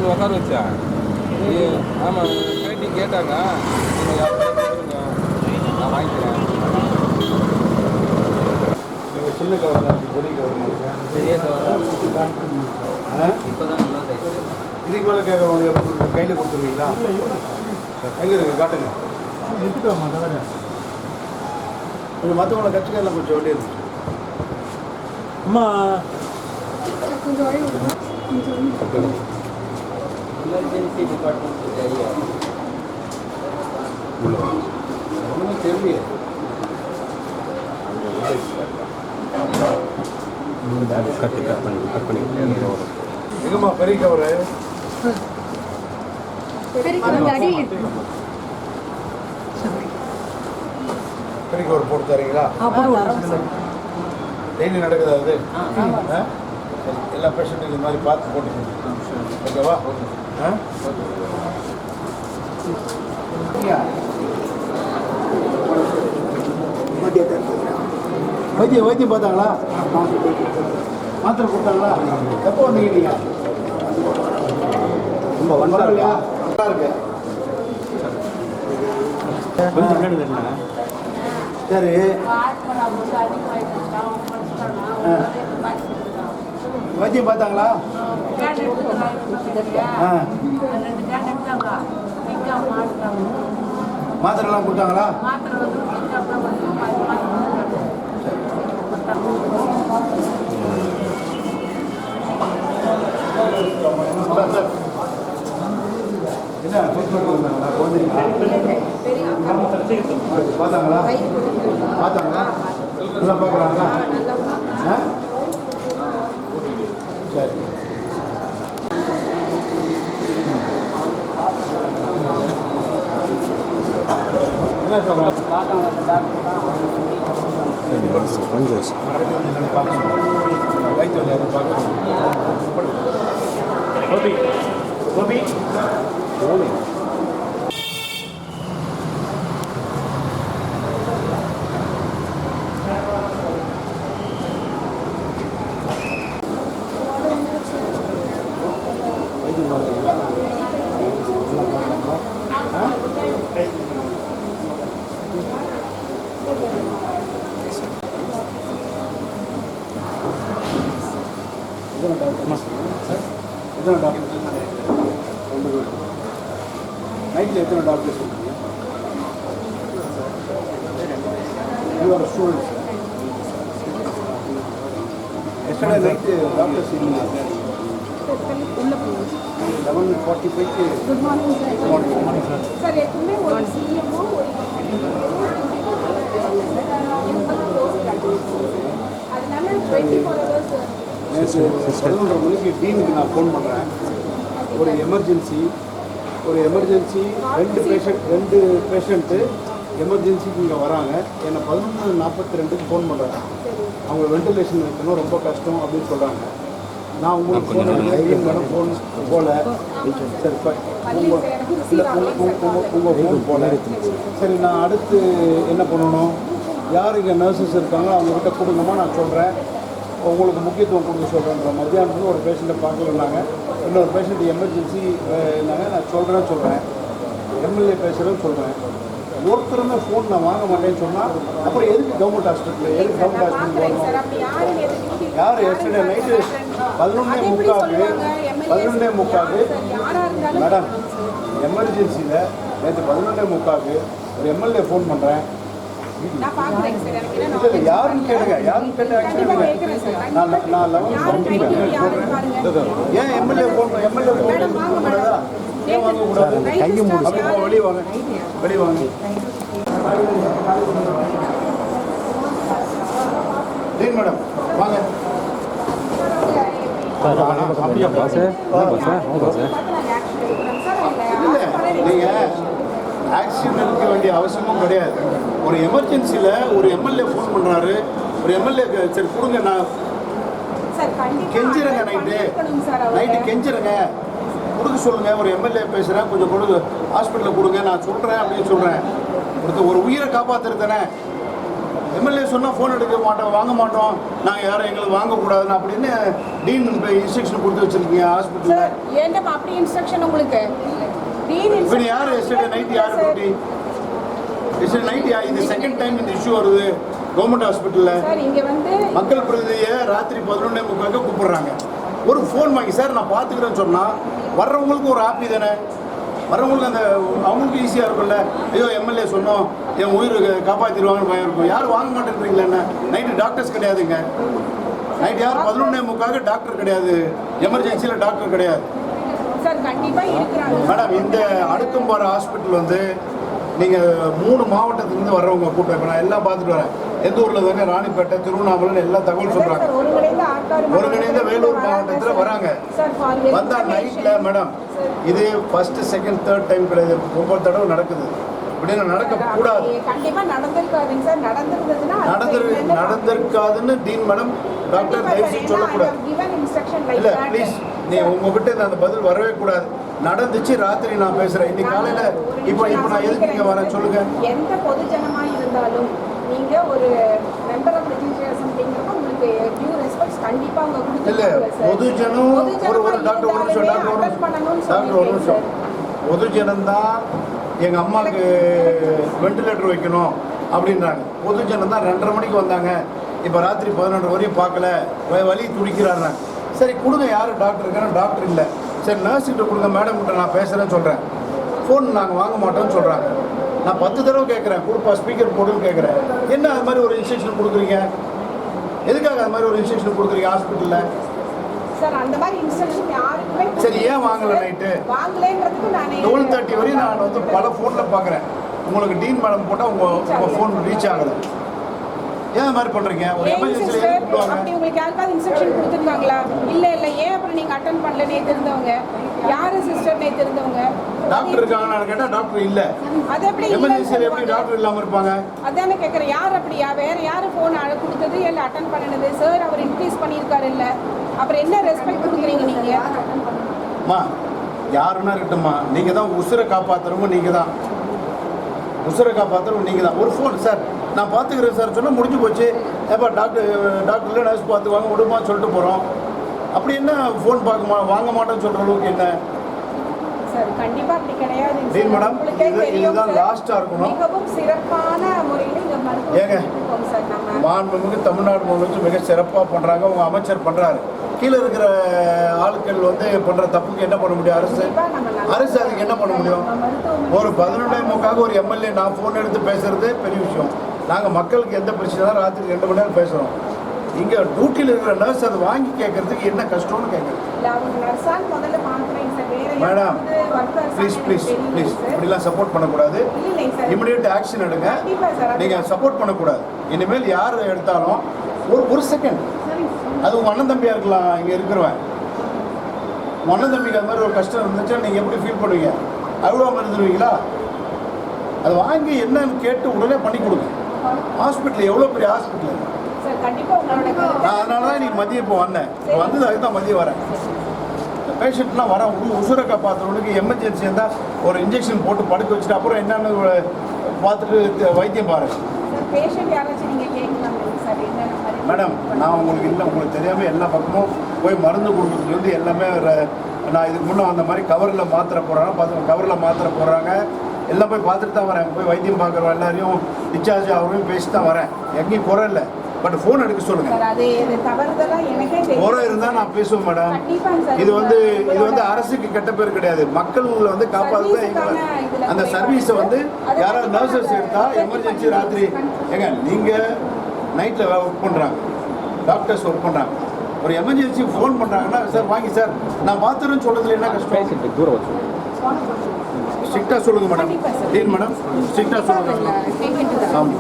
வந்து உட்கார வச்சா ஆமாம் பேட்டி கேட்டாங்க நான் வாங்கிக்கிறேன். சின்ன கவர் தான் பெரிய கவர் பெரிய கவர் இப்போ தான் நல்லா இதுக்கு மேலே கேட்குறவங்க கையில் கொடுத்துருவீங்களா? எங்கே இருக்குது காட்டுங்க. எடுத்துக்கோமா தவிர கொஞ்சம் மற்றவங்கள கட்சிக்காரெலாம் கொஞ்சம் வெளியே இருந்துச்சு. அம்மா எமர்ஜென்சி டிபார்ட்மெண்ட் ஏரியா ஒன்றுமே தெரியலையே. கட் பண்ணி எங்கம்மா பெரிய கவரு? பெரிய கவர் போட்டு தரீங்களா? டெய்லி நடக்குதா அது? எல்லா பேஷண்ட்டுக்கும் இந்த மாதிரி பார்த்து போட்டுக்கணும். ஓகேவா? வைத்தியம் பார்த்தாங்களா? மாத்திரை கொடுத்தாங்களா? எப்போ வந்தீங்க நீங்கள்? ரொம்ப வந்தா இல்லையா? நல்லா இருக்கு. சரி வைத்தியம் பார்த்தாங்களா? மாத்திரைலாம் கொடுத்தாங்களா? என்ன வந்தாங்களா? பார்த்தாங்களா? பார்த்தாங்களா? நல்லா பார்க்குறாங்களா? சரி என்ன சொல்கிறேன்? வைத்தியம் பார்க்கணும். கோபி கோபி கோபி எத்தனை டாக்டர்? நைட்டில் எத்தனை டாக்டர் சொல்லுங்க? You are students. Yesterday night doctors இல்லைங்க. 11:45 good morning sir. Good morning sir. Sir எப்பவுமே ஒரு சிஎம்ஓ ஒரு அதனால 24 hours நேற்று 11:30 மணிக்கு டீனுக்கு நான் ஃபோன் பண்ணுறேன். ஒரு எமர்ஜென்சி ரெண்டு பேஷண்ட்டு எமர்ஜென்சிக்கு இங்கே வராங்க. என்னை 11:42க்கு ஃபோன் பண்ணுறாங்க. அவங்க வெண்டிலேஷன் வைக்கணும், ரொம்ப கஷ்டம் அப்படின்னு சொல்கிறாங்க. நான் உங்களுக்கு ஃபோன் மேடம் ஃபோன் போல சரி உங்கள் ஃபோன் போல சரி நான் அடுத்து என்ன பண்ணணும்? யார் இங்கே நர்சஸ் இருக்காங்களோ அவங்கக்கிட்ட கொடுங்கம்மா, நான் சொல்கிறேன் உங்களுக்கு முக்கியத்துவம் கொடுக்க சொல்கிறேன்ற. மத்தியானத்துக்கு ஒரு பேஷண்ட்டை பார்க்கலன்னாங்க. இன்னொரு பேஷண்ட் எமர்ஜென்சி இருந்தாங்க. நான் சொல்கிறேன் எம்எல்ஏ பேசுகிறேன்னு சொல்கிறேன். ஒருத்தருமே ஃபோன் நான் வாங்க மாட்டேன்னு சொன்னால் அப்புறம் எதுக்கு கவர்மெண்ட் ஹாஸ்பிட்டல் போகணும்? யார் எஸ்டர்டே நைட்டு 11:45 மேடம் எமர்ஜென்சியில் நேற்று 11:45 ஒரு எம்எல்ஏ ஃபோன் பண்ணுறேன். யாருன்னு கேளுங்க, யாருன்னு கேட்டு நான் 11:45 ஏன் எம்எல்ஏ ஃபோன் பண்ணக்கூடாதா? ஏன் வாங்கக்கூடாது? கையை மூடு. வெளியே வாங்க. டீன் மேடம் வாங்க. அப்படியா பாஸ்? இல்லை நீங்கள் ஆக்சிடென்ட் எடுக்க வேண்டிய அவசியமும் கிடையாது. ஒரு எமர்ஜென்சியில் ஒரு எம்எல்ஏ ஃபோன் பண்ணுறாரு. ஒரு எம்எல்ஏ சரி கொடுங்க, நான் கெஞ்சிருங்க. நைட்டு கெஞ்சிருங்க, கொடுக்க சொல்லுங்கள். ஒரு எம்எல்ஏ பேசுகிறேன், கொஞ்சம் கொடுங்க, ஹாஸ்பிட்டலில் கொடுங்க, நான் சொல்கிறேன் அப்படின்னு சொல்கிறேன். ஒரு உயிரை காப்பாற்றுறது தானே. எம்எல்ஏ சொன்னால் ஃபோன் எடுக்க மாட்டோம், வாங்க மாட்டோம், நாங்கள் யாரும் எங்களுக்கு வாங்கக்கூடாதுன்னு அப்படின்னு டீன் இன்ஸ்ட்ரக்ஷன் கொடுத்து வச்சுருக்கீங்க ஹாஸ்பிட்டலில். சார் ஏன்டா அப்படி இன்ஸ்ட்ரக்ஷன் உங்களுக்கு டீன் இப்போ இன்ஸ்ட்ரக்ஷன் யார் எஸ்டர்டே நைட் யார் டியூட்டி? எஸ்டர்டே நைட் இது செகண்ட் டைம் இந்த இஷ்யூ வருது கவர்மெண்ட் ஹாஸ்பிட்டலில். சார் இங்க வந்து மக்கள் பிரதிநிதியை ராத்திரி 11:30 கூப்பிடுறாங்க. ஒரு ஃபோன் வாங்கி சார் நான் பார்த்துக்கிறேன்னு சொன்னால் வர்றவங்களுக்கு ஒரு ஹாப்பி தானே, வர்றவங்களுக்கு அந்த அவங்களுக்கு ஈஸியாக இருக்கும்ல. ஐயோ எம்எல்ஏ சொன்னோம் என் உயிர் காப்பாற்றிடுவாங்கன்னு பயம் இருக்கும். யாரும் வாங்க மாட்டேங்கிறீங்களா? என்ன நைட்டு டாக்டர்ஸ் கிடையாதுங்க. நைட் யார் 11:30 டாக்டர் கிடையாது, எமர்ஜென்சியில் டாக்டர் கிடையாது. சார் கண்டிப்பா இருக்கிறாங்க மேடம். இந்த அடுக்கம்பாறை ஹாஸ்பிட்டல் வந்து நீங்கள் 3 மாவட்டத்துலேருந்து வர்றவங்க கூட்டம். இப்போ நான் எல்லாம் பார்த்துட்டு வரேன். எந்த ஊரில் தாங்க ராணிப்பேட்டை, திருவண்ணாமலை எல்லா தகவல் சொல்கிறாங்க. ஒருங்கிணைந்த வேலூர் மாவட்டத்தில் வராங்க. வந்தால் நைட்டில் மேடம் இது ஃபஸ்ட்டு செகண்ட் தேர்ட் டைம் கிடையாது, ஒவ்வொரு தடவை நடக்குது. இப்படின்னு நடக்கக்கூடாது. நடந்திருக்காதுன்னு டீன் மேடம் டாக்டர் தயவுசெய்து சொல்லக்கூடாது. இல்லை ப்ளீஸ், நீ உங்ககிட்ட அந்த பதில் வரவே கூடாது. நடந்துச்சு, ராத்திரி நான் பேசுகிறேன். இன்னைக்கு காலையில் இப்போ நான் எதுக்கு இங்கே வரேன் சொல்லுங்கள். எந்த பொதுஜனமாக இருந்தாலும் நீங்கள் ஒரு மெம்பர் ஆஃப் லெஜிஸ்லேச்சர் உங்களுக்கு டியூ ரெஸ்பெக்ட் கண்டிப்பாக அவங்க கொடுத்து. இல்லை பொதுஜனம் ஒரு டாக்டர் ஒரு நிமிஷம் டாக்டர் ஒரு நிமிஷம். பொதுஜனம்தான் எங்கள் அம்மாவுக்கு வெண்டிலேட்டர் வைக்கணும் அப்படின்றாங்க. பொதுஜனம் தான் 2:30 மணிக்கு வந்தாங்க, இப்போ ராத்திரி 11 வரையும் பார்க்கல, வலி துடிக்கிறாங்க. சரி கொடுங்க, யார் டாக்டர் இருக்காங்க? டாக்டர் இல்லை. சரி நர்ஸ்கிட்ட கொடுங்க, மேடம் கிட்ட நான் பேசுகிறேன்னு சொல்கிறேன். ஃபோன் நாங்கள் வாங்க மாட்டோம்னு சொல்கிறாங்க. நான் 10 தடவை கேட்குறேன், கொடுப்பா ஸ்பீக்கர் போடுன்னு கேட்குறேன். என்ன அது மாதிரி ஒரு இன்ஸ்ட்ரக்ஷன் கொடுக்குறீங்க? எதுக்காக அது மாதிரி ஒரு இன்ஸ்ட்ரக்ஷன் கொடுக்குறீங்க ஹாஸ்பிட்டலில்? சார் அந்த மாதிரி இன்ஸ்ட்ரக்ஷன் யாருக்குமே சரி ஏன் வாங்கலை? நைட்டு வாங்கலைன்றதுக்கு நான் 12:30 வரையும் நான் வந்து பல ஃபோனில் பார்க்குறேன். உங்களுக்கு டீன் மேடம் போட்டால் உங்கள் ஃபோன் ரீச் ஆகலை. ஏன் அது மாதிரி பண்ணுறீங்க? ஒரு எமர்ஜென்சியில் கூப்பிடுவாங்க. அப்படி உங்களுக்கு யாருக்காவது இன்ஸ்ட்ரக்ஷன் கொடுத்துருக்காங்களா? இல்லை ஏன் அப்புறம் நீங்கள் அட்டன் பண்ணல? நேற்று இருந்தவங்க யார் சிஸ்டர்? நேற்று இருந்தவங்க டாக்டர் இருக்காங்கன்னு கேட்டால் டாக்டர் இல்லை. அது எப்படி எமர்ஜென்சியில் எப்படி டாக்டர் இல்லாமல் இருப்பாங்க? அதானே கேட்குறேன். யார் அப்படியா? வேற யார் ஃபோன் கொடுத்தது இல்லை அட்டன் பண்ணினது? சார் அவர் இன்க்ரீஸ் பண்ணியிருக்காரு இல்லை, அப்புறம் என்ன ரெஸ்பெக்ட் கொடுக்குறீங்க நீங்கள்? அம்மா யாருன்னா இருக்கட்டும்மா, நீங்கள் தான் உசுரை காப்பாற்றுறவங்க, நீங்கள் தான் உசுரை காப்பாற்றுறவங்க, நீங்கள் தான். ஒரு ஃபோன் சார் நான் பார்த்துக்கிறேன் சார் சொன்னால் முடிஞ்சு போச்சு. ஏப்பா டாக்டர்ல நர்ஸ் பார்த்துக்குவாங்க விடுமான்னு சொல்லிட்டு போகிறோம். அப்படி என்ன ஃபோன் வாங்க மாட்டேன்னு சொல்கிற அளவுக்கு என்ன? சார் கண்டிப்பாக அப்படி கிடையாது டீன் மேடம். இதுதான் லாஸ்ட்டாக இருக்கணும். மிகவும் சிறப்பான முறையில் இந்த மருத்துவம் சார் நம்ம மாண்புமிகு தமிழ்நாடு முதலமைச்சர் மிக சிறப்பாக பண்ணுறாங்க. உங்கள் அமைச்சர் பண்ணுறாரு. கீழே இருக்கிற ஆட்கள் வந்து பண்ணுற தப்புக்கு என்ன பண்ண முடியும்? அரசு அதுக்கு என்ன பண்ண முடியும்? ஒரு 11:30 ஒரு எம்எல்ஏ நான் ஃபோன் எடுத்து பேசுறது பெரிய விஷயம். நாங்கள் மக்களுக்கு எந்த பிரச்சனை தான் ராத்திரி 2 மணி நேரம் பேசுகிறோம். இங்கே டியூட்டியில் இருக்கிற நர்ஸ் அதை வாங்கி கேட்கறதுக்கு என்ன கஷ்டம்னு கேட்குறேன். மேடம் ப்ளீஸ் இப்படிலாம் சப்போர்ட் பண்ணக்கூடாது. இமிடியேட் ஆக்ஷன் எடுங்க. நீங்கள் சப்போர்ட் பண்ணக்கூடாது. இனிமேல் யார் எடுத்தாலும் ஒரு செகண்ட், அது உங்கள் அண்ணன் தம்பியாக இருக்கலாம். இங்கே இருக்கிறவன் உங்கள் அண்ணன் தம்பிக்கு அது மாதிரி ஒரு கஷ்டம் இருந்துச்சுன்னா நீங்கள் எப்படி ஃபீல் பண்ணுவீங்க? அவ்வளோ இருந்துருவீங்களா? அதை வாங்கி என்னன்னு கேட்டு உடனே பண்ணி கொடுங்க. ஹாஸ்பிட்டல் எவ்வளோ பெரிய ஹாஸ்பிட்டல். அதனால தான் நீ மதியம் இப்போ வந்தேன். இப்போ வந்து அதுக்கு தான் மதியம் வரேன். பேஷண்ட்லாம் வர உசுரை காப்பாற்றுறவனுக்கு எமர்ஜென்சி இருந்தால் ஒரு இன்ஜெக்ஷன் போட்டு படுக்க வச்சுட்டு அப்புறம் என்னென்னு பார்த்துட்டு வைத்தியம் பாருங்கள். மேடம் நான் உங்களுக்கு இல்லை, உங்களுக்கு தெரியாமல் எல்லா பக்கமும் போய் மருந்து கொடுக்குறதுலேருந்து எல்லாமே நான் இதுக்கு முன்னே அந்த மாதிரி கவரில் மாத்திரை போடுறாங்க, கவரில் மாத்திரை போடுறாங்க, எல்லாம் போய் பார்த்துட்டு தான் வரேன். போய் வைத்தியம் பார்க்குறோம், எல்லாரையும் டிஸ்சார்ஜ் ஆகிறவரையும் பேசிட்டு தான் வரேன். எங்கேயும் குறை இல்லை. பட் ஃபோன் எடுக்க சொல்லுங்கள். குறை இருந்தால் நான் பேசுவேன் மேடம். இது வந்து அரசுக்கு கெட்ட பேர் கிடையாது. மக்கள் வந்து காப்பாற்றுதான் அந்த சர்வீஸை வந்து யாராவது நர்சஸ் எடுத்தால் எமர்ஜென்சி ராத்திரி ஏங்க நீங்கள் நைட்டில் ஒர்க் பண்ணுறாங்க, டாக்டர்ஸ் ஒர்க் பண்ணுறாங்க, ஒரு எமர்ஜென்சி ஃபோன் பண்ணுறாங்கன்னா சார் வாங்கி சார் நான் பார்த்துருன்னு சொல்கிறதுல என்ன கஷ்டம்? தூரம் ஸ்ட்ரிக்டாக சொல்லுங்கள் மேடம். டீன் மேடம் ஸ்ட்ரிக்டாக சொல்லுங்கள். ஆமாம்.